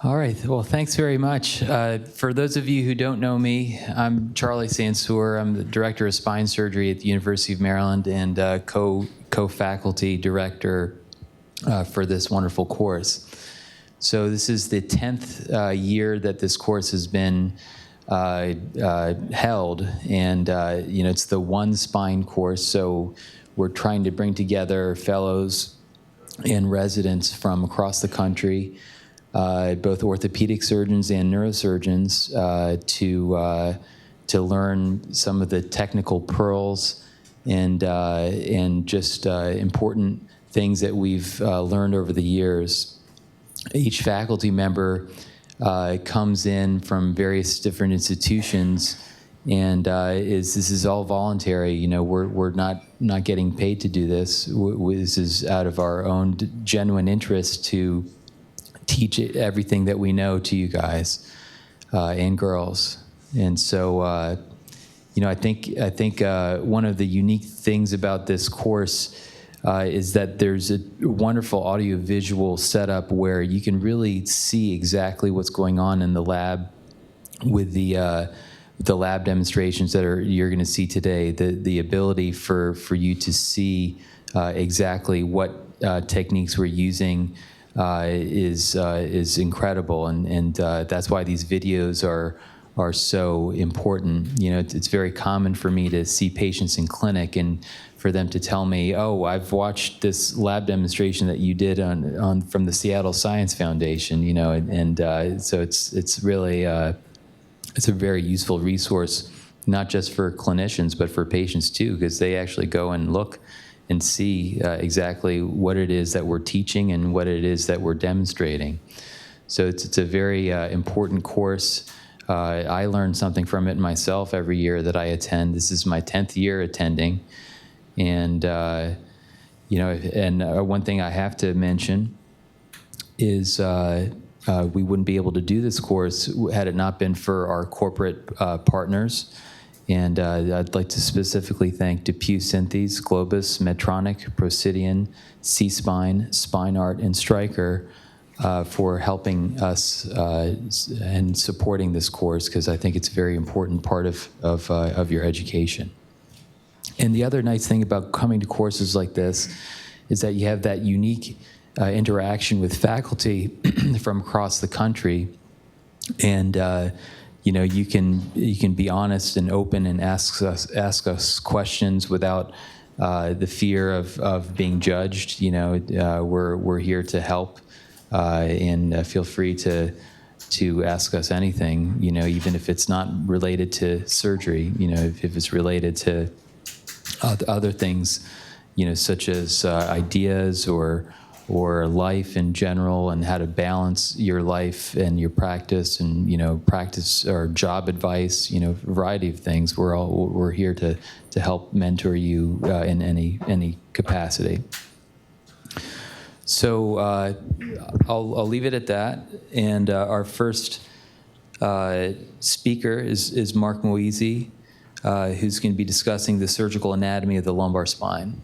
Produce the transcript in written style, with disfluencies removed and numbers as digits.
All right. Well, thanks very much. For those of you who don't know me, I'm Charlie Sansur. I'm the Director of Spine Surgery at the University of Maryland and co-faculty director for this wonderful course. So this is the 10th year that this course has been held, and it's the One Spine course. So we're trying to bring together fellows and residents from across the country, both orthopedic surgeons and neurosurgeons, to learn some of the technical pearls and just important things that we've learned over the years. Each faculty member comes in from various different institutions, and this is all voluntary. You know, we're not getting paid to do this. This is out of our own genuine interest to teach everything that we know to you guys and girls. And so, I think one of the unique things about this course is that there's a wonderful audio-visual setup where you can really see exactly what's going on in the lab with the lab demonstrations that you're going to see today. The ability for you to see exactly what techniques we're using is incredible, and that's why these videos are so important. You know, it's very common for me to see patients in clinic and for them to tell me, "Oh, I've watched this lab demonstration that you did from the Seattle Science Foundation." You know, and so it's really it's a very useful resource, not just for clinicians but for patients too, because they actually go and look and see exactly what it is that we're teaching and what it is that we're demonstrating. So it's a very important course. I learn something from it myself every year that I attend. This is my 10th year attending. And, one thing I have to mention is we wouldn't be able to do this course had it not been for our corporate partners. And I'd like to specifically thank DePuy Synthes, Globus, Medtronic, Procidian, C-Spine, SpineArt, and Stryker for helping us and supporting this course, because I think it's a very important part of your education. And the other nice thing about coming to courses like this is that you have that unique interaction with faculty from across the country, and you can be honest and open and ask us questions without the fear of being judged. You know, we're here to help, and feel free to ask us anything. You know, even if it's not related to surgery. You know, if it's related to other things, you know, such as ideas or life in general, and how to balance your life and your practice, and practice or job advice, a variety of things. We're here to help mentor you in any capacity. So I'll leave it at that. And our first speaker is Mark Moise, who's going to be discussing the surgical anatomy of the lumbar spine.